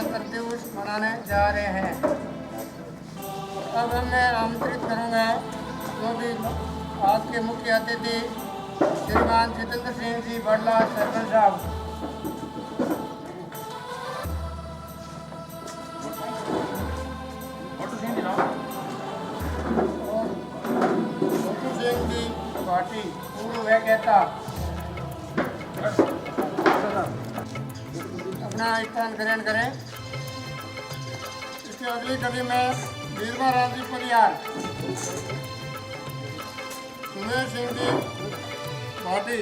गणतंत्र दिवस मनाने जा रहे हैं। अब मैं आमंत्रित करूंगा जो भी आज के मुख्य अतिथि श्रीमान जितेंद्र सिंह जी बड़ला सरपंच साहब, सिंह जी पार्टी पूर्व कहता अपना स्थान ग्रहण करें। इसके अगली कड़ी में बीरबा राम जी परियार, सुमेर सिंह जी पार्टी,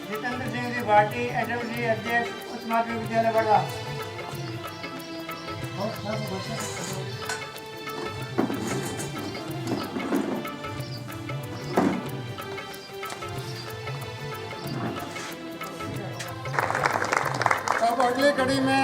जितेंद्र सिंह जी भाटी एसएमसी अध्यक्ष उच्च माध्यमिक विद्यालय बड़ला, अब अगली कड़ी में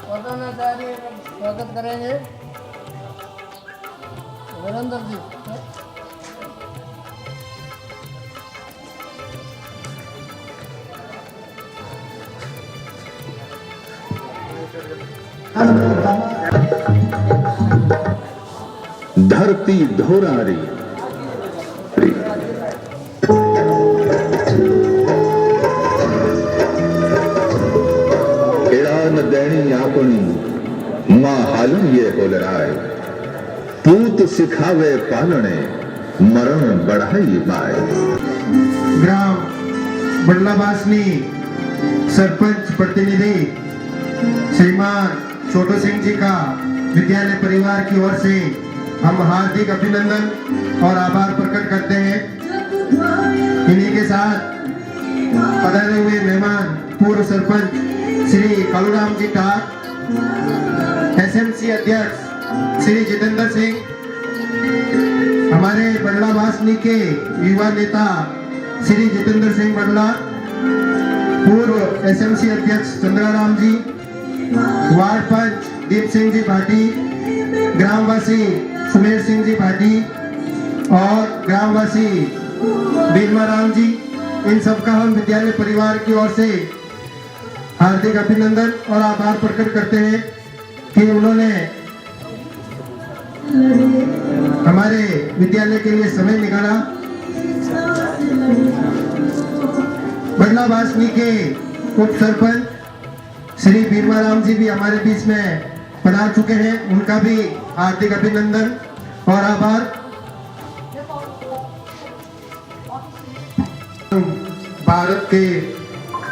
प्रधानाचार्य स्वागत करेंगे वीरेंद्र जी। धरती धोरारी एड़ान दैनी आपनी मां हालू ये होलराय, पूत सिखावे पालने मरण बढ़ाई माए। ग्राम बड़लाबासनी सरपंच प्रतिनिधि श्रीमान छोटू सिंह जी का विद्यालय परिवार की ओर से हम हार्दिक अभिनंदन और आभार प्रकट करते हैं। इन्हीं के साथ पधारे हुए मेहमान पूर्व सरपंच श्री कालूराम जी टाक, एसएमसी अध्यक्ष श्री जितेंद्र सिंह, हमारे बड़लाबासनी के युवा नेता श्री जितेंद्र सिंह बड़ला, पूर्व एसएमसी अध्यक्ष चंद्राराम जी, वार्ड पंच दीप सिंह जी भाटी, ग्रामवासी सुमेर सिंह जी भाटी और ग्रामवासी बीरमा राम जी, इन सबका हम विद्यालय परिवार की ओर से हार्दिक अभिनंदन और आभार प्रकट करते हैं कि उन्होंने हमारे विद्यालय के लिए समय निकाला। बड़लाबासनी के उप सरपंच श्री बीरमा राम जी भी हमारे बीच में पधार चुके हैं, उनका भी हार्दिक अभिनंदन और आभार। भारत के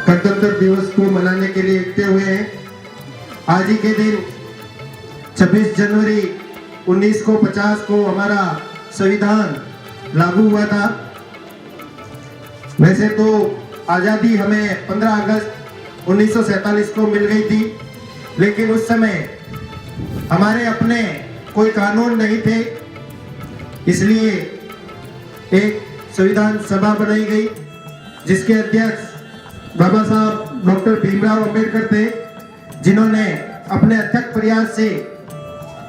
गणतंत्र दिवस को मनाने के लिए इकट्ठे हुए हैं। आज ही के दिन 26 जनवरी 1950 को हमारा संविधान लागू हुआ था। वैसे तो आज़ादी हमें 15 अगस्त 1947 को मिल गई थी, लेकिन उस समय हमारे अपने कोई कानून नहीं थे, इसलिए एक संविधान सभा बनाई गई जिसके अध्यक्ष बाबा साहब डॉक्टर भीमराव अंबेडकर थे, जिन्होंने अपने अथक प्रयास से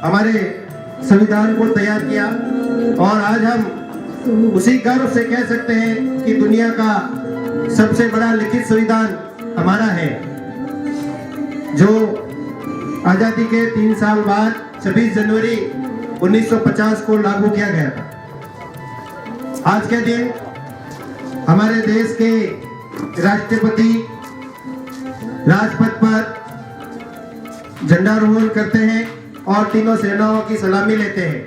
हमारे संविधान को तैयार किया। और आज हम उसी गर्व से कह सकते हैं कि दुनिया का सबसे बड़ा लिखित संविधान हमारा है, जो आजादी के 3 साल बाद 26 जनवरी 1950 को लागू किया गया था। आज के दिन हमारे देश के राष्ट्रपति राजपथ पर झंडारोहण करते हैं और तीनों सेनाओं की सलामी लेते हैं।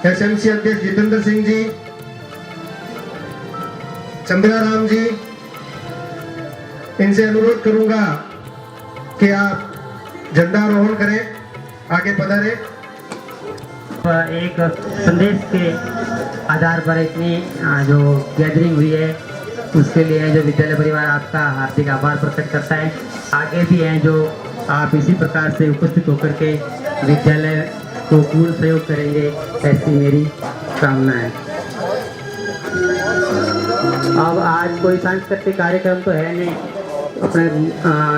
एसएमसी अध्यक्ष जितेंद्र सिंह जी, चंद्राराम जी, इनसे अनुरोध करूंगा कि आप झंडारोहण करें, आगे पधारें। एक संदेश के आधार पर इतनी जो गैदरिंग हुई है उसके लिए जो विद्यालय परिवार आपका हार्दिक आभार प्रकट करता है। आगे भी हैं जो आप इसी प्रकार से उपस्थित होकर के विद्यालय को पूर्ण सहयोग करेंगे, ऐसी मेरी शुभकामनाएं। अब आज कोई सांस्कृतिक कार्यक्रम तो है नहीं, अपने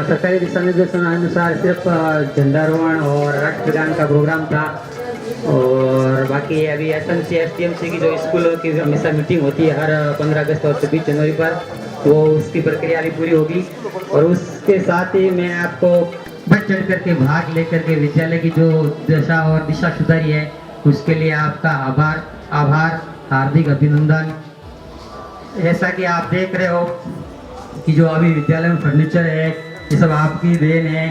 सरकारी दिशा निर्देशानुसार सिर्फ झंडारोहण और राष्ट्रगान का प्रोग्राम था। और बाकी अभी एसएमसी एसटीएमसी की जो स्कूलों की हमेशा मीटिंग होती है हर 15 अगस्त और 26 जनवरी पर, वो उसकी प्रक्रिया भी पूरी होगी। और उसके साथ ही मैं आपको बढ़ चढ़ करके भाग लेकर के विद्यालय की जो दशा और दिशा सुधारी है उसके लिए आपका आभार, हार्दिक अभिनंदन। जैसा कि आप देख रहे हो कि जो अभी विद्यालय में फर्नीचर है ये सब आपकी देन है।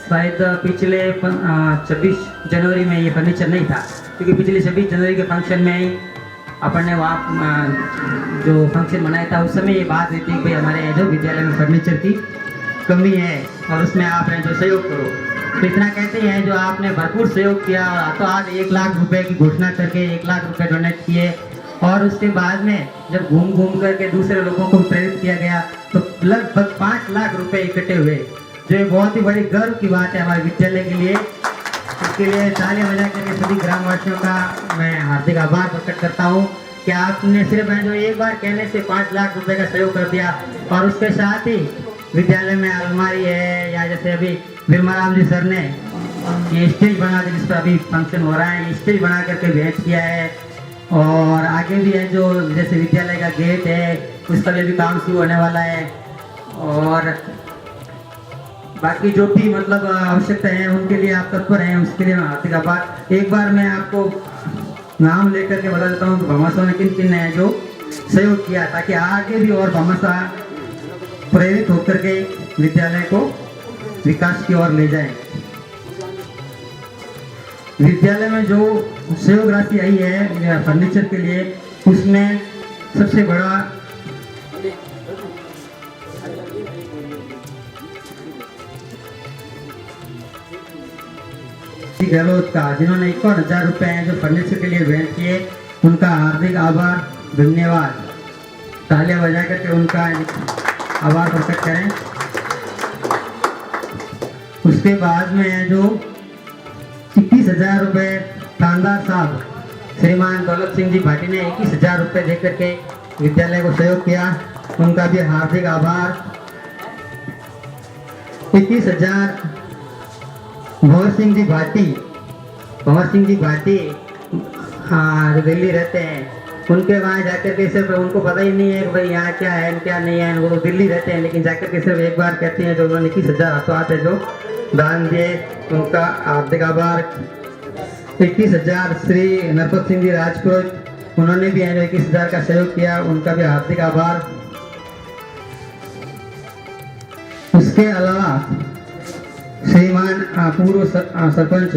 शायद पिछले 26 जनवरी में ये फर्नीचर नहीं था, क्योंकि पिछले 26 जनवरी के फंक्शन में ही अपन ने वहाँ जो फंक्शन मनाया था उस समय ये बात हुई थी कि भाई हमारे यहाँ जो विद्यालय में फर्नीचर की कमी है और उसमें आप हैं जो सहयोग करो। तो इतना कहते हैं जो आपने भरपूर सहयोग किया, तो आज 1 लाख रुपए की घोषणा करके 1 लाख रुपए डोनेट किए। और उसके बाद में जब घूम करके दूसरे लोगों को प्रेरित किया गया तो लगभग 5 लाख रुपए इकट्ठे हुए, जो एक बहुत ही बड़ी गर्व की बात है हमारे विद्यालय के लिए। इसके लिए ताली बजा करके सभी ग्रामवासियों का मैं हार्दिक आभार प्रकट करता हूँ कि आपने सिर्फ जो एक बार कहने से 5 लाख रुपए का सहयोग कर दिया। और उसके साथ ही विद्यालय में अलमारी है, या जैसे अभी विमराम जी सर ने ये स्टेज बना के जिस पर अभी फंक्शन हो रहा है, ये स्टेज बना करके भेंट किया है। और आगे भी है जो जैसे विद्यालय का गेट है उसका भी काम शुरू होने वाला है। और बाकी जो भी मतलब आवश्यकता है उनके लिए आप तत्पर हैं, उसके लिए मैं हार्दिक आभार। एक बार मैं आपको नाम लेकर के बता देता हूँ कि भामाशाह ने किन किन ने जो सहयोग किया, ताकि आगे भी और भामाशाह प्रेरित होकर के विद्यालय को विकास की ओर ले जाएं। विद्यालय में जो सहयोग राशि आई है फर्नीचर के लिए, उसमें सबसे बड़ा गहलोत का, जिन्होंने 51,000 रुपए जो फर्नीचर के लिए भेंट किए, उनका हार्दिक आभार, धन्यवाद। तालियां बजा करके उनका आभार प्रकट करें। उसके बाद में जो 21,000 रुपए थानदार साहब श्रीमान दौलत सिंह जी भाटी ने 21,000 रुपए देकर के विद्यालय को सहयोग किया, उनका भी हार्दिक आभार। 21,000 भंवर सिंह जी भाटी हाँ जो दिल्ली रहते हैं, उनके वहाँ जाकर के सिर्फ उनको पता ही नहीं है कि भाई यहाँ क्या है क्या नहीं है, वो दिल्ली रहते हैं, लेकिन जाकर के सिर्फ एक बार कहते हैं जो उन्होंने 21,000 हाथों हाथ है जो दान दिए, उनका हार्दिक आभार। 21,000 श्री नरपत सिंह जी राजपुरोहित, उन्होंने भी 21,000 का सहयोग किया, उनका भी हार्दिक आभार। उसके अलावा श्रीमान पूर्व सरपंच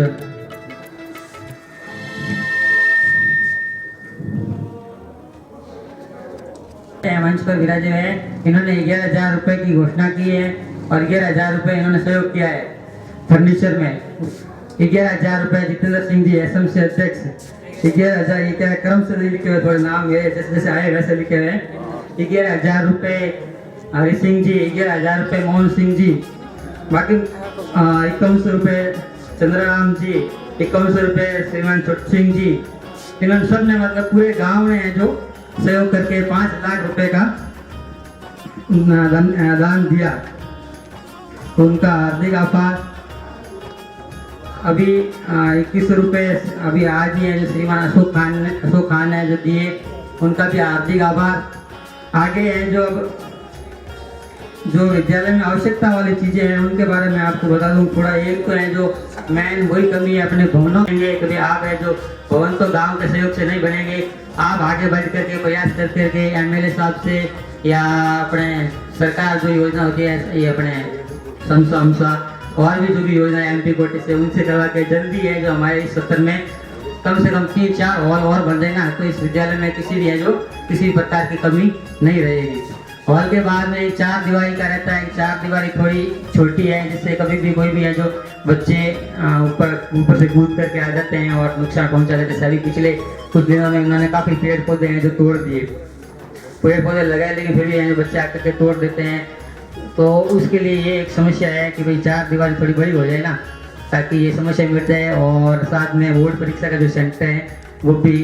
मंच पर विराजे हैं, इन्होंने 11,000 रुपए की घोषणा की है और 11,000 रुपए इन्होंने सहयोग किया है फर्नीचर में। 11,000 रुपए जितेंद्र सिंह जी एसएमसी अध्यक्ष, 11,000 ये क्या क्रम से नहीं लिखे हुए, थोड़े नाम है जैसे जैसे आए वैसे लिखे हुए हैं। 11,000 रुपए हरि सिंह जी, 11,000 रुपए मोहन सिंह जी, बाकी 51 रुपए चंद्रराम जी, 51 रुपए श्रीमान छोट सिंह जी, इन्होंने सब ने मतलब पूरे गांव ने जो सहयोग करके 5 लाख रुपए का दान दिया, उनका हार्दिक आभार। अभी 21 रुपए अभी आज ही है जो श्रीमान अशोक खान है जो दिए, उनका भी हार्दिक आभार। आगे है जो विद्यालय में आवश्यकता वाली चीजें हैं उनके बारे में आपको बता दूं थोड़ा। एक तो है जो मेन वही कमी है अपने भवनों में, कभी आप है जो भवन तो गांव के सहयोग से नहीं बनेंगे, आप आगे बढ़ करके प्रयास कर करके एमएलए साहब से या अपने सरकार जो योजना होती है ये अपने समसा और भी जो भी योजना है एमपी कोटे से, उनसे करवा के जल्दी है जो हमारे इस सत्र में कम से कम 3-4 हॉल और बन जाए ना, तो इस विद्यालय में किसी भी है जो किसी प्रकार की कमी नहीं रहेगी। हॉल के बाद में 4 दीवारी का रहता है, 4 दीवारी थोड़ी छोटी है जिससे कभी भी कोई भी है जो बच्चे ऊपर से कूद करके आ जाते हैं और नुकसान पहुंचा देते हैं। अभी पिछले कुछ दिनों में उन्होंने काफ़ी पेड़ पौधे हैं जो तोड़ दिए, पेड़ पौधे लगाए लेकिन फिर भी है जो बच्चे आकर के तोड़ देते हैं, तो उसके लिए ये एक समस्या है कि भाई 4 दीवारी थोड़ी बड़ी हो जाए ना ताकि ये समस्या मिट जाए और साथ में बोर्ड परीक्षा का जो सेंटर है वो भी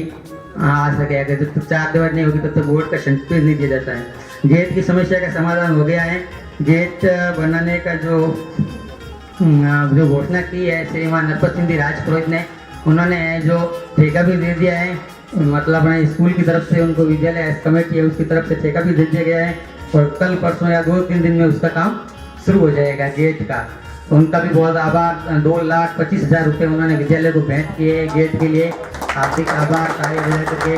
आ सके। अगर जब तक चार दीवार नहीं होगी तब तक बोर्ड का सेंटर नहीं दिया जाता है। गेट की समस्या का समाधान हो गया है। गेट बनाने का जो घोषणा की है श्रीमान नरपत सिंह राजपुरोहित ने, उन्होंने जो ठेका भी दे दिया है, मतलब अपने स्कूल की तरफ से उनको विद्यालय कमेटी है उसकी तरफ से ठेका भी दे दिया गया है और कल परसों या 2-3 दिन में उसका काम शुरू हो जाएगा गेट का। तो उनका भी बहुत आभार। 2,25,000 रुपये उन्होंने विद्यालय को भेंट किए गेट के लिए, हार्दिक आभार कार्य विद्यालय करके।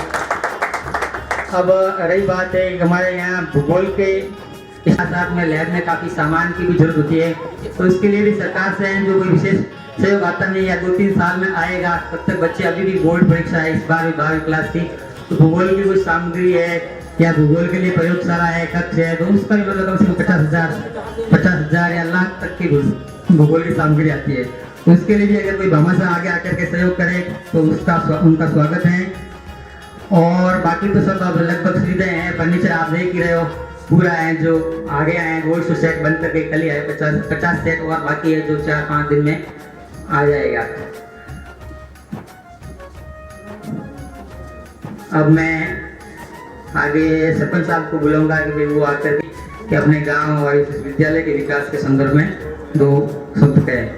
अब रही बात है हमारे यहाँ भूगोल के साथ में लैब में काफ़ी सामान की भी जरूरत होती है, तो इसके लिए भी सरकार से जो कोई विशेष सहयोग आता नहीं या 2-3 साल में आएगा, तब तक बच्चे अभी भी बोर्ड परीक्षा है इस बार 12वीं क्लास की, तो भूगोल की कोई सामग्री है या भूगोल के लिए प्रयोगशाला है, कक्ष है, तो उसका भी मतलब कम से कम 50,000 या लाख तक की भूगोल की सामग्री आती है। तो उसके लिए भी अगर कोई भामाशाह आगे आकर के सहयोग करे तो उनका स्वागत है। और बाकी तो सब अब लगभग सुविधाएं हैं। फर्नीचर आप देख ही रहे हो पूरा है, जो आगे आए गोल्ड शो सेट बन करके कल ही आए 50 सेट और बाकी है जो 4-5 दिन में आ जाएगा। अब मैं आगे सरपंच साहब को बुलाऊंगा कि वो आकर के अपने गांव और इस विद्यालय के विकास के संदर्भ में 2 शब्द कहें।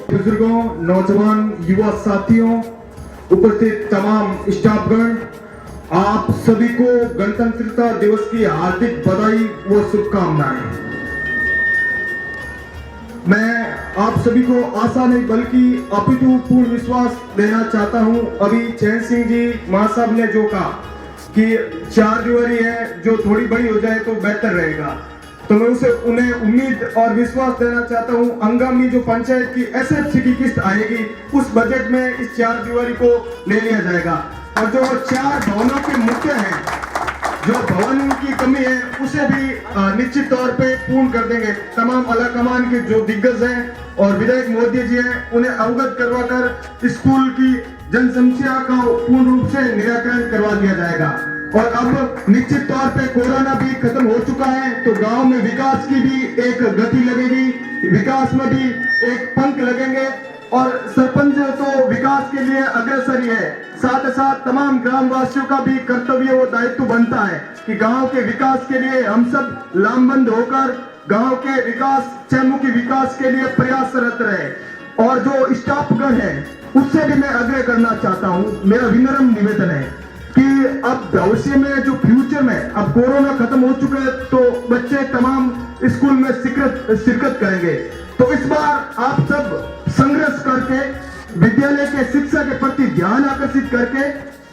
बुजुर्गों, नौजवान, युवा साथियों, उपस्थित तमाम स्टाफगण, आप सभी को गणतंत्रता दिवस की हार्दिक बधाई व शुभकामनाएं। मैं आप सभी को आशा नहीं बल्कि अपितु पूर्ण विश्वास देना चाहता हूं। अभी चैन सिंह जी महासाहब ने जो कहा कि 4 दीवारी है जो थोड़ी बड़ी हो जाए तो बेहतर रहेगा, तो मैं उन्हें उम्मीद और विश्वास देना चाहता हूं। आगामी जो पंचायत की एसएफसी की किस्त आएगी उस बजट में इस 4 दीवारी को ले लिया जाएगा और जो 4 भवनों के मुख्य हैं, जो भवन की कमी है उसे भी निश्चित तौर पे पूर्ण कर देंगे। तमाम आला कमान के जो दिग्गज हैं और विधायक महोदय जी हैं उन्हें अवगत करवाकर स्कूल की जन समस्या का पूर्ण रूप से निराकरण करवा दिया जाएगा। और अब निश्चित तौर पे कोरोना भी खत्म हो चुका है तो गांव में विकास की भी एक गति लगेगी, विकास में भी एक पंख लगेंगे और सरपंच तो विकास के लिए अग्रसर ही है, साथ ही साथ तमाम ग्रामवासियों का भी कर्तव्य वो दायित्व बनता है कि गांव के विकास के लिए हम सब लामबंद होकर गांव के विकास, चहुमुखी विकास के लिए प्रयासरत रहे। और जो स्टाफगण है उससे भी मैं आग्रह करना चाहता हूँ, मेरा विनम्र निवेदन है कि अब भविष्य में जो फ्यूचर में अब कोरोना खत्म हो चुका है तो बच्चे तमाम स्कूल में शिरकत करेंगे, तो इस बार आप सब संघर्ष करके विद्यालय के शिक्षा के प्रति ध्यान आकर्षित करके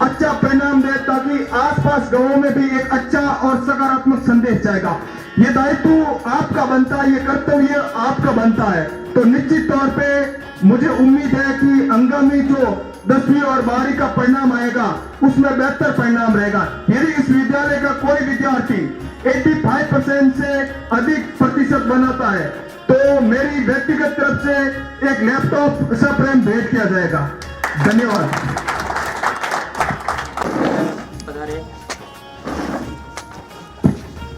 अच्छा परिणाम दे ताकि आसपास गांवों में भी एक अच्छा और सकारात्मक संदेश जाएगा। ये दायित्व आपका बनता है, ये कर्तव्य आपका बनता है। तो निश्चित तौर पे मुझे उम्मीद है कि आगामी जो 10वीं और 12वीं का परिणाम आएगा उसमें बेहतर परिणाम रहेगा। यदि इस विद्यालय का कोई विद्यार्थी 85% से अधिक प्रतिशत बनाता है तो मेरी व्यक्तिगत तरफ से एक लैपटॉप सप्रेम भेंट किया जाएगा। धन्यवाद।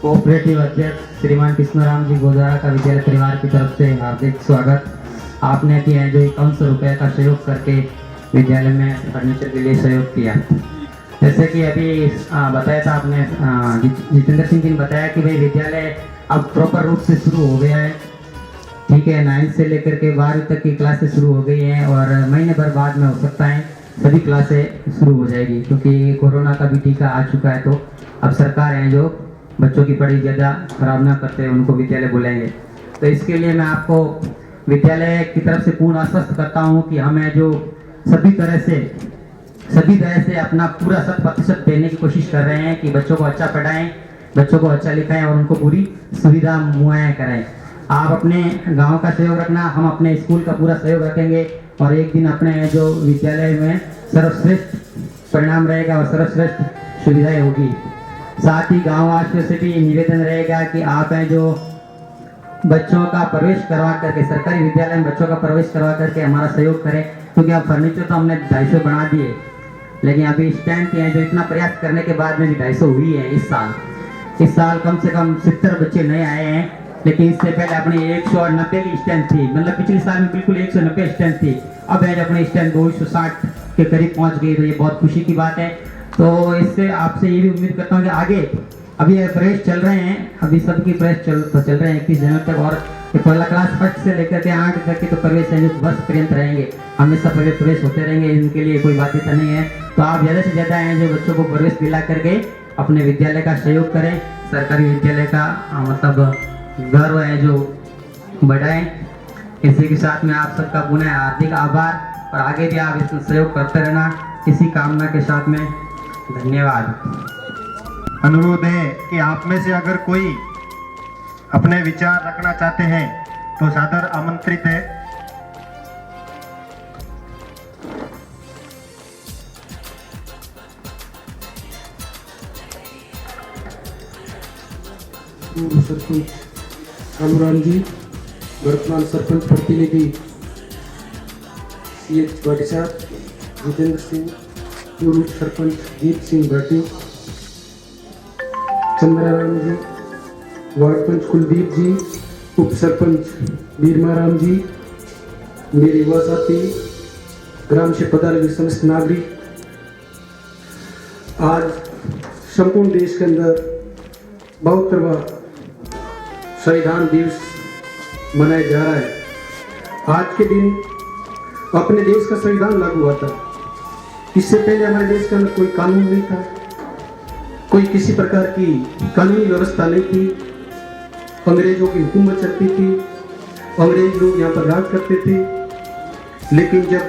कोऑपरेटिव अध्यक्ष श्रीमान कृष्णराम जी गोदारा का विद्यालय परिवार की तरफ से हार्दिक स्वागत। आपने भी है जो 5100 रुपये का सहयोग करके विद्यालय में फर्नीचर के लिए सहयोग किया। जैसे कि अभी बताया था आपने, जितेंद्र सिंह जी ने बताया कि भाई विद्यालय अब प्रॉपर रूप से शुरू हो गया है। ठीक है, 9 से लेकर के 12वीं तक की क्लासेस शुरू हो गई हैं और महीने भर बाद में हो सकता है सभी क्लासें शुरू हो जाएगी क्योंकि कोरोना का भी टीका आ चुका है। तो अब सरकार है जो बच्चों की पढ़ाई ज़्यादा खराब ना करते उनको विद्यालय बुलाएंगे। तो इसके लिए मैं आपको विद्यालय की तरफ से पूर्ण आश्वस्त करता हूँ कि हमें जो सभी तरह से अपना पूरा 100% देने की कोशिश कर रहे हैं कि बच्चों को अच्छा पढ़ाएं, बच्चों को अच्छा लिखाएं और उनको पूरी सुविधा मुहैया कराएं। आप अपने गांव का सहयोग रखना, हम अपने स्कूल का पूरा सहयोग रखेंगे और एक दिन अपने जो विद्यालय में सर्वश्रेष्ठ परिणाम रहेगा और सर्वश्रेष्ठ सुविधाएं होगी। साथ ही गाँव वासियों से भी निवेदन रहेगा कि आप हैं जो बच्चों का प्रवेश करवा करके सरकारी विद्यालय में बच्चों का प्रवेश करवा करके हमारा सहयोग करें, क्योंकि अब फर्नीचर तो हमने 250 बना दिए लेकिन अभी स्टैंड के हैं जो इतना प्रयास करने के बाद में भी 250 हुई है। इस साल कम से कम 70 बच्चे नए आए हैं लेकिन इससे पहले अपनी 190 की स्ट्रेंथ थी, मतलब पिछले साल में बिल्कुल 190 स्ट्रेंथ थी, अब है अपनी स्ट्रेंथ 260 के करीब पहुंच गई। तो ये बहुत खुशी की बात है। तो इससे आपसे ये भी उम्मीद करता हूँ कि आगे अभी ये प्रवेश चल रहे हैं, अभी सबकी प्रवेश चल रहे हैं 31 जनवरी तक, और पहला क्लास फर्स्ट से लेकर के 8 तक के तो प्रवेश है जो वर्ष पर्यंत रहेंगे, हमेशा प्रवेश होते रहेंगे, इनके लिए कोई बाध्यता नहीं है। तो आप ज़्यादा से ज़्यादा हैं जो बच्चों को प्रवेश दिला करके अपने विद्यालय का सहयोग करें, सरकारी विद्यालय का मतलब गर्व है जो बढ़ाएं। इसी के साथ में आप सबका पुनः हार्दिक आभार, और आगे भी आप इसमें सहयोग करते रहना, इसी कामना के साथ में धन्यवाद। अनुरोध है कि आप में से अगर कोई अपने विचार रखना चाहते हैं तो सादर आमंत्रित है। पूर्व सरपंच कालूराम जी, वर्तमान सरपंच प्रतिनिधि CH भाटी साहब, जितेंद्र सिंह, पूर्व सरपंच दीप सिंह भाटी, चंद्राराम जी, वार्ड पंच कुलदीप जी, उप सरपंच बीरमाराम जी, मेरे युवा साथी, ग्राम से पधारे समस्त नागरिक, आज संपूर्ण देश के अंदर 72वां संविधान दिवस मनाया जा रहा है। आज के दिन अपने देश का संविधान लागू हुआ था। इससे पहले हमारे देश के अंदर कोई कानून नहीं था, कोई किसी प्रकार की कानूनी व्यवस्था नहीं थी, अंग्रेजों की हुकूमत चलती थी, अंग्रेज लोग यहाँ पर राज करते थे। लेकिन जब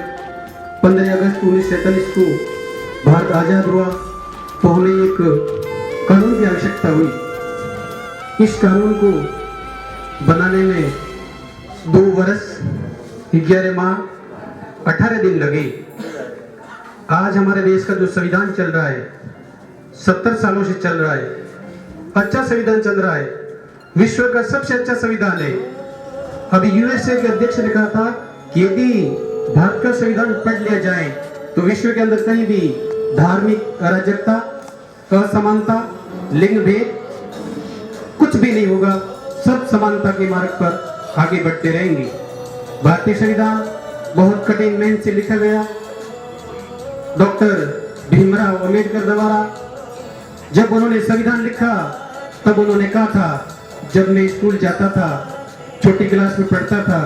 15 अगस्त 1947 को भारत आज़ाद हुआ तो हमें एक कानून की आवश्यकता हुई। इस कानून को बनाने में 2 वर्ष 11 माह 18 दिन लगे। आज हमारे देश का जो संविधान चल रहा है 70 सालों से चल रहा है, अच्छा संविधान चल रहा है, विश्व का सबसे अच्छा संविधान है। अभी यूएसए के अध्यक्ष ने कहा था कि यदि भारत का संविधान पढ़ लिया जाए तो विश्व के अंदर कहीं भी धार्मिक अराजकता, असमानता, लिंग भेद कुछ भी नहीं होगा, सब समानता के मार्ग पर आगे बढ़ते रहेंगे। भारतीय संविधान बहुत कठिन मेहनत से लिखा गया। डॉक्टर भीमराव अंबेडकर द्वारा जब उन्होंने संविधान लिखा तब उन्होंने कहा था, जब मैं स्कूल जाता था, छोटी क्लास में पढ़ता था,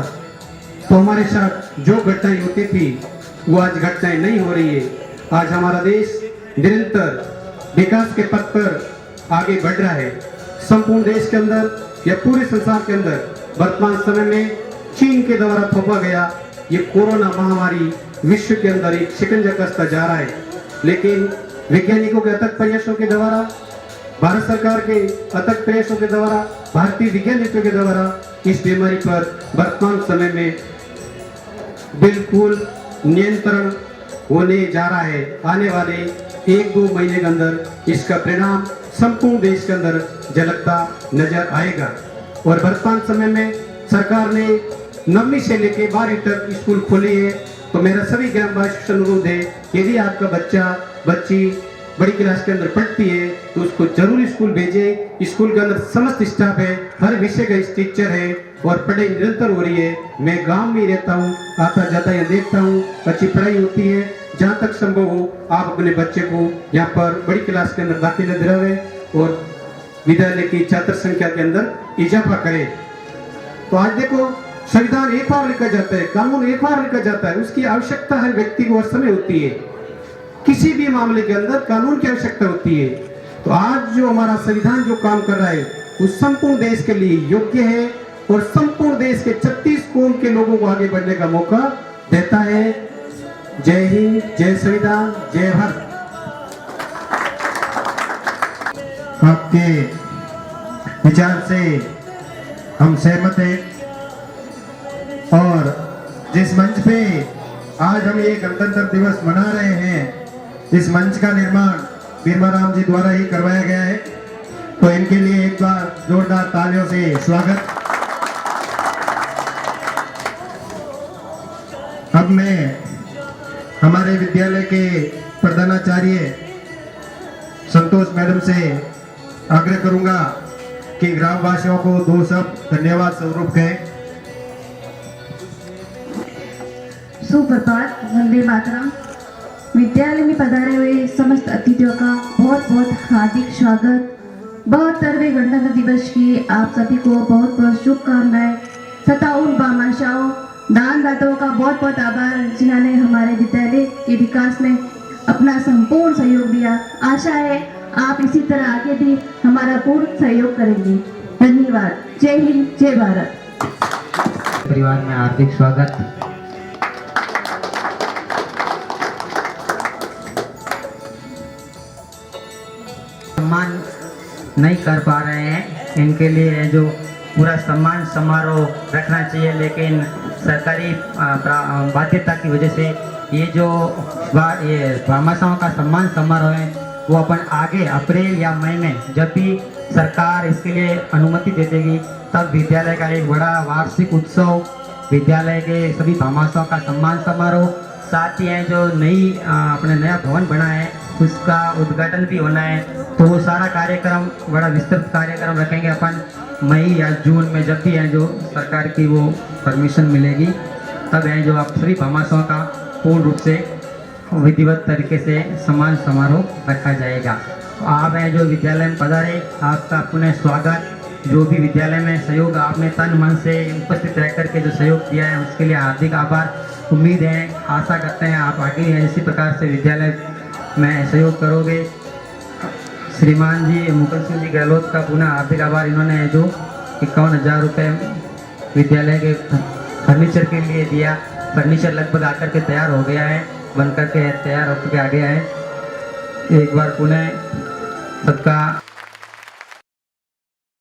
तो हमारे साथ जो घटनाएं होती थी वो आज घटनाएं नहीं हो रही है। आज हमारा देश निरंतर विकास के पथ पर आगे बढ़ रहा है। संपूर्ण देश के अंदर या पूरे संसार के अंदर वर्तमान समय में चीन के द्वारा थोपा गया ये कोरोना महामारी विश्व के अंदर एक शिकंजा कसता जा रहा है। लेकिन वैज्ञानिकों के अथक प्रयासों के द्वारा, भारत सरकार के अथक प्रयासों के द्वारा, भारतीय वैज्ञानिकों के द्वारा इस बीमारी पर वर्तमान समय में बिल्कुल नियंत्रण होने जा रहा है। आने वाले 1-2 महीने के अंदर इसका परिणाम संपूर्ण देश के अंदर झलकता नजर आएगा। और वर्तमान समय में सरकार ने 9वीं से लेकर 12वीं तक स्कूल खोले हैं। तो मेरा सभी ग्रामवासियों से अनुरोध है, यदि आपका बच्चा बच्ची बड़ी क्लास के अंदर पढ़ती है तो उसको जरूर स्कूल भेजें। स्कूल के अंदर समस्त स्टाफ है, हर विषय का टीचर है और पढ़ाई निरंतर हो रही है। मैं गांव में रहता हूँ, आता जाता यहाँ देखता हूँ, अच्छी पढ़ाई होती है। जहाँ तक संभव हो आप अपने बच्चे को यहाँ पर बड़ी क्लास के अंदर दाखिला दिलावें और विद्यालय की छात्र संख्या के अंदर इजाफा करें। तो आज देखो, संविधान एक बार लिखा जाता है, कानून एक बार लिखा जाता है, उसकी आवश्यकता हर व्यक्ति को हर समय होती है। किसी भी मामले के अंदर कानून की आवश्यकता होती है। तो आज जो हमारा संविधान जो काम कर रहा है वो संपूर्ण देश के लिए योग्य है और संपूर्ण देश के 36 कौम के लोगों को आगे बढ़ने का मौका देता है। जय हिंद, जय संविधान, जय भारत। आपके विचार से हम सहमत हैं और जिस मंच पे आज हम ये गणतंत्र दिवस मना रहे हैं, इस मंच का निर्माण भीमाराम जी द्वारा ही करवाया गया है। तो इनके लिए एक बार जोरदार तालियों से स्वागत। अब मैं हमारे विद्यालय के प्रधानाचार्य संतोष मैडम से आग्रह करूंगा कि ग्रामवासियों को दो शब्द धन्यवाद स्वरूप कहें। सुप्रभात, वंदे मातरम। विद्यालय में पधारे हुए समस्त अतिथियों का बहुत बहुत हार्दिक स्वागत। 72वें गणतंत्र दिवस की आप सभी को बहुत बहुत शुभकामनाएं तथा उन भामाशाहों दानदाताओं का बहुत बहुत आभार जिन्होंने हमारे विद्यालय के विकास में अपना संपूर्ण सहयोग दिया। आशा है आप इसी तरह आगे भी हमारा पूर्ण सहयोग करेंगे। धन्यवाद। जय हिंद, जय भारत। परिवार में हार्दिक स्वागत। सम्मान नहीं कर पा रहे हैं, इनके लिए जो पूरा सम्मान समारोह रखना चाहिए, लेकिन सरकारी बाध्यता की वजह से ये जो ये भामाशाहों का सम्मान समारोह है वो अपन आगे अप्रैल या मई में जब भी सरकार इसके लिए अनुमति दे देगी तब विद्यालय का एक बड़ा वार्षिक उत्सव, विद्यालय के सभी भामाशाहों का सम्मान समारोह, साथ ही है जो नई अपने नया भवन बना है उसका उद्घाटन भी होना है। तो वो सारा कार्यक्रम बड़ा विस्तृत कार्यक्रम रखेंगे अपन मई या जून में, जब भी है जो सरकार की वो परमिशन मिलेगी तब है जो आप सभी भामाशाहों का पूर्ण रूप से विधिवत तरीके से सम्मान समारोह रखा जाएगा। आप हैं जो विद्यालय में पधारे, आपका पुनः स्वागत। जो भी विद्यालय में सहयोग आपने तन मन से उपस्थित रह करके जो सहयोग दिया है उसके लिए हार्दिक आभार। उम्मीद है, आशा करते हैं आप आगे इसी प्रकार से विद्यालय में सहयोग करोगे। श्रीमान जी मुकुंद सिंह जी गहलोत का पुनः हार्दिक आभार। इन्होंने जो 51,000 रुपये विद्यालय के फर्नीचर के लिए दिया। फर्नीचर लगभग आकर के तैयार हो गया है, बनकर के तैयार होकर के आ गया है। एक बार पुनः सबका